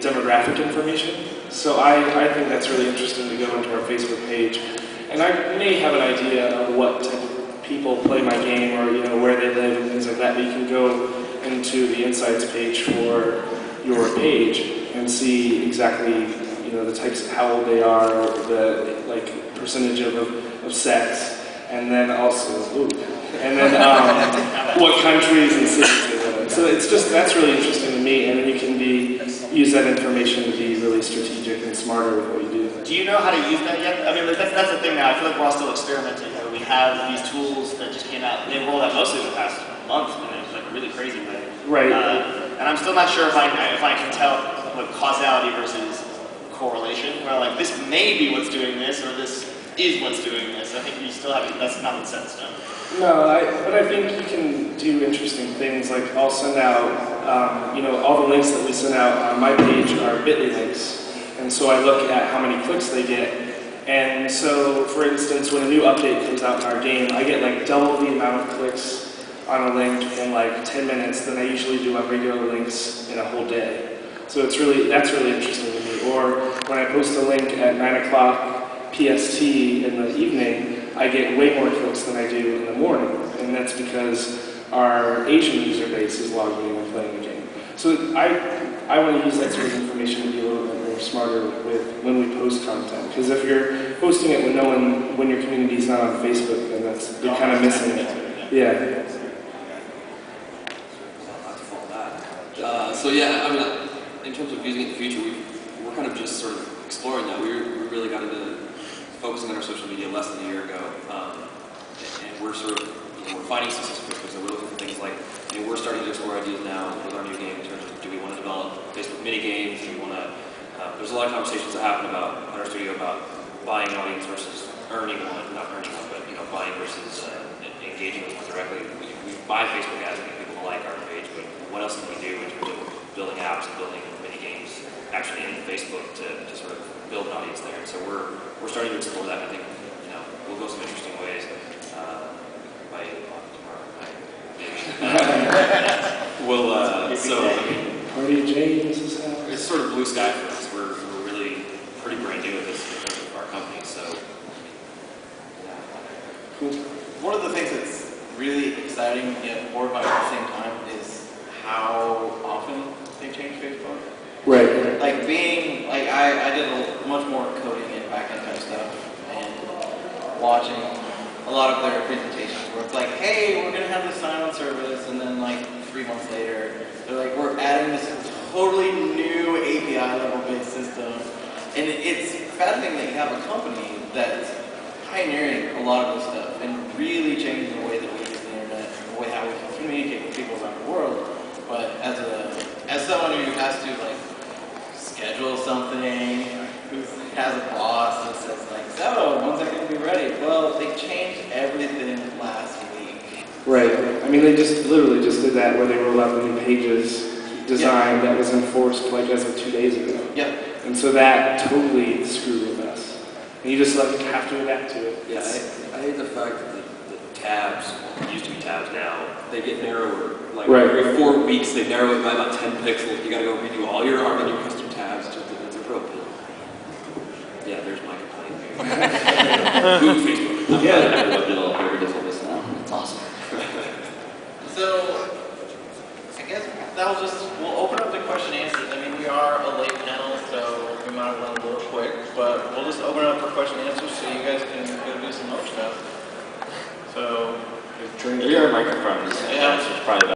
demographic information. So I think that's really interesting to go into our Facebook page. And I may have an idea of what type of people play my game, or where they live and things like that. But you can go into the insights page for your page and see exactly the types of how old they are, the percentage of sex, and then also what countries and cities they live in. So that's really interesting to me, and then you can use that information to be really strategic and smarter with what you do. Do you know how to use that yet? I mean, that's the thing now. I feel like we're all still experimenting. We have these tools that just came out. They rolled out mostly in the past month in a really crazy way. Right. And I'm still not sure if I can tell causality versus correlation. Where this may be what's doing this, or this is what's doing this. I think you still have that's not set in stone. No, but I think you can do interesting things. Like I'll send out, all the links that we send out on my page are bit.ly links. And so I look at how many clicks they get. And so, for instance, when a new update comes out in our game, I get double the amount of clicks on a link in 10 minutes than I usually do on regular links in a whole day. So that's really interesting to me. Or when I post a link at 9 o'clock PST in the evening, I get way more clicks than I do in the morning. And that's because our Asian user base is logging in and playing the game. So I want to use that sort of information to be a little bit more smarter with when we post content. Because if you're posting it when your community is not on Facebook, then you're kind of missing it. Yeah. So yeah, I mean, in terms of using it in the future, we're kind of just sort of exploring that. We really got into focusing on our social media less than a year ago, and we're sort of we're finding success quickly. So we're looking for things like we're starting to explore ideas now with our new game in terms of do we want to develop Facebook mini games? Do we want to? There's a lot of conversations that happen in our studio about buying an audience versus earning one, not earning one, but buying versus engaging with one directly. We buy Facebook ads to get people to like our page, but what else can we do in terms of building apps and building mini games actually in Facebook to sort of build an audience there? And so we're starting to explore that. I think we'll go some interesting ways by tomorrow night. Party James' house. It's sort of blue sky for us. We're really pretty brand new at this in terms of our company. So cool. One of the things that's really exciting yet horrifying at the same time is how often they change Facebook. Right. I did much more coding and backend type stuff, and watching a lot of their presentations where it's like, hey, we're gonna have this sign-on service, and then 3 months later, they're like, we're adding this totally new API level based system, and it's fascinating that you have a company that's pioneering a lot of this stuff and really changing the way that we use the internet, and the way how we can communicate with people around the world. But as someone who has to schedule something, who has a boss that says so when's that going to be ready? Well, they changed everything last week. Right. I mean, they literally just did that where they rolled out the new Pages design that was enforced as of 2 days ago. Yep. And so that totally screwed with us. And you just have to adapt to it. yeah, I hate the fact that the tabs used to be tabs now. They get narrower. Every 4 weeks they narrow it by about 10 pixels. You got to go redo all your art and your custom tabs. It's a real pill. Yeah, there's my complaint. Google Facebook. Yeah, I looked at all very different this now. It's awesome. So, I guess we'll open up the question and answers. I mean, we are a late panel, so we might have run a little quick, but we'll just open it up for question and answers so you guys can go do some more stuff. So, Your microphone is yeah. probably